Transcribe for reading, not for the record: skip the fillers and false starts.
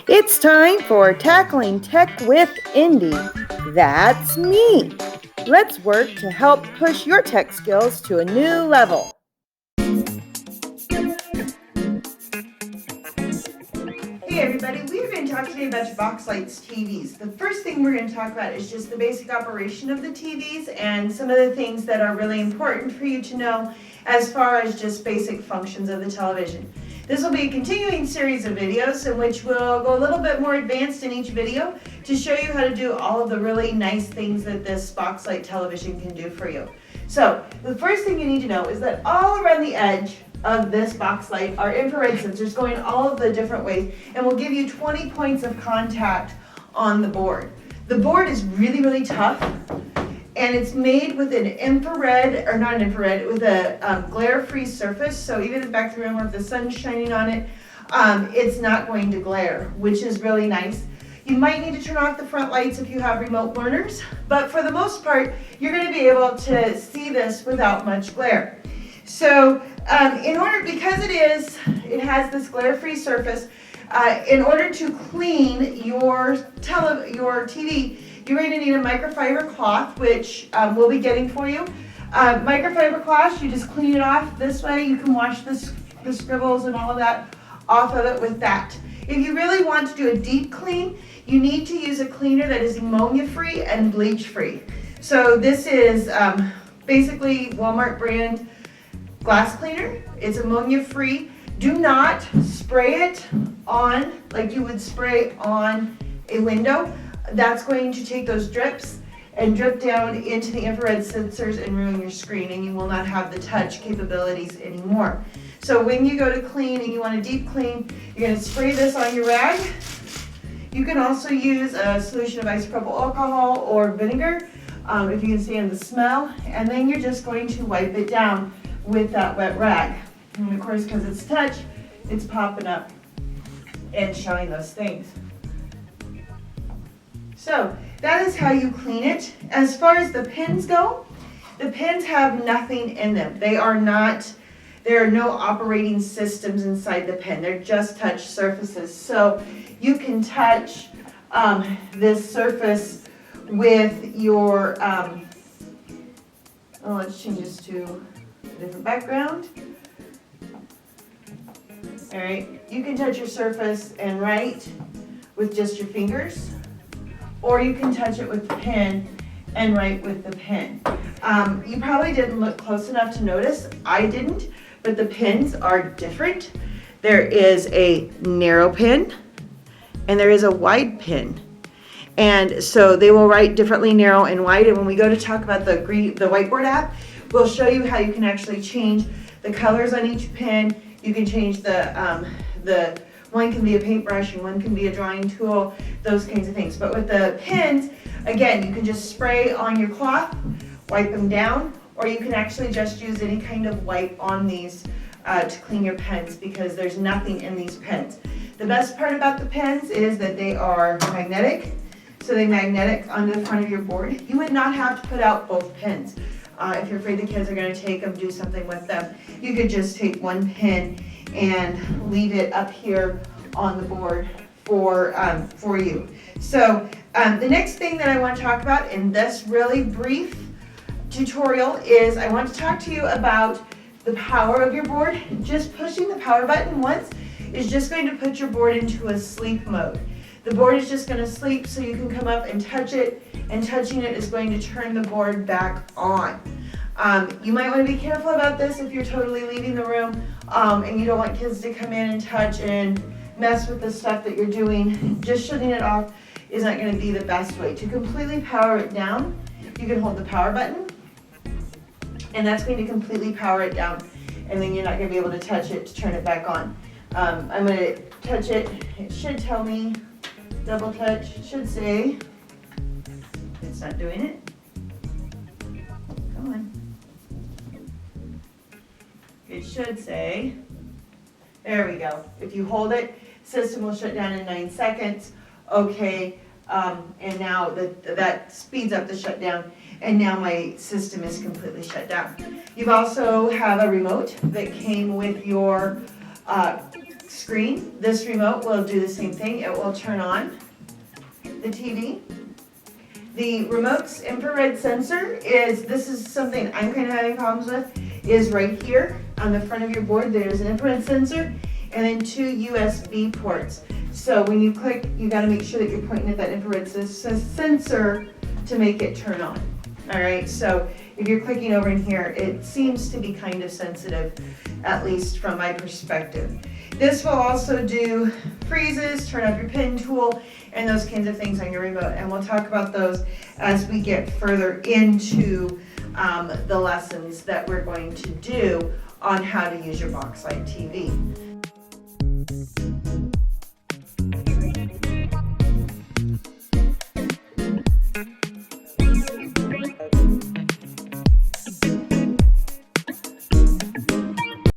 It's time for Tackling Tech with Indy. That's me. Let's work to help push your tech skills to a new level. Hey everybody, we're going to talk today about your Boxlight's TVs. The first thing we're going to talk about is just the basic operation of the TVs and some of the things that are really important for you to know as far as just basic functions of the television. This will be a continuing series of videos in which we'll go a little bit more advanced in each video to show you how to do all of the really nice things that this Boxlight television can do for you. So the first thing you need to know is that all around the edge of this Boxlight are infrared sensors going all of the different ways, and will give you 20 points of contact on the board. The board is really, really tough, and it's made with an infrared, or not an infrared, with a glare-free surface, so even in the back of the room or if the sun's shining on it, it's not going to glare, which is really nice. You might need to turn off the front lights if you have remote learners, but for the most part, you're going to be able to see this without much glare. So because it has this glare-free surface, in order to clean your TV, you're going to need a microfiber cloth, which we'll be getting for you. Microfiber cloth, you just clean it off this way. You can wash the scribbles and all of that off of it with that. If you really want to do a deep clean, you need to use a cleaner that is ammonia-free and bleach-free. So this is basically Walmart brand glass cleaner. It's ammonia free. Do not spray it on like you would spray on a window. That's going to take those drips and drip down into the infrared sensors and ruin your screen, and you will not have the touch capabilities anymore. So when you go to clean and you want a deep clean, you're going to spray this on your rag. You can also use a solution of isopropyl alcohol or vinegar if you can stand the smell, and then you're just going to wipe it down with that wet rag. And of course, because it's touch, it's popping up and showing those things. So that is how you clean it. As far as the pins go, the pins have nothing in them. There are no operating systems inside the pin. They're just touch surfaces. So you can touch this surface with your, let's change this to different background. All right, you can touch your surface and write with just your fingers, or you can touch it with the pen and write with the pen. You probably didn't look close enough to notice. I didn't, but the pins are different. There is a narrow pin and there is a wide pin. And so they will write differently narrow and wide. And when we go to talk about the whiteboard app, we'll show you how you can actually change the colors on each pen. You can change the one can be a paintbrush and one can be a drawing tool, those kinds of things. But with the pens, again, you can just spray on your cloth, wipe them down, or you can actually just use any kind of wipe on these to clean your pens, because there's nothing in these pens. The best part about the pens is that they are magnetic, so they magnetic onto the front of your board. You would not have to put out both pens. If you're afraid the kids are going to take them, do something with them, you could just take one pin and leave it up here on the board for you. So the next thing that I want to talk about in this really brief tutorial is I want to talk to you about the power of your board. Just pushing the power button once is just going to put your board into a sleep mode. The board is just going to sleep, so you can come up and touch it, and touching it is going to turn the board back on. You might want to be careful about this if you're totally leaving the room and you don't want kids to come in and touch and mess with the stuff that you're doing. Just shutting it off is not going to be the best way. To completely power it down, you can hold the power button, and that's going to completely power it down, and then you're not going to be able to touch it to turn it back on. I'm going to touch it. It should tell me double touch. It should say, it's not doing it. Come on. It should say, there we go. If you hold it, system will shut down in 9 seconds. Okay, and now that speeds up the shutdown, and now my system is completely shut down. You also have a remote that came with your screen. This remote will do the same thing. It will turn on the TV. The remote's infrared sensor this is something I'm kind of having problems with, is right here on the front of your board. There's an infrared sensor and then 2 USB ports. So when you click, you got to make sure that you're pointing at that infrared sensor to make it turn on. All right, so if you're clicking over in here, it seems to be kind of sensitive, at least from my perspective. This will also do freezes, turn up your pen tool, and those kinds of things on your remote. And we'll talk about those as we get further into the lessons that we're going to do on how to use your Boxlight TV.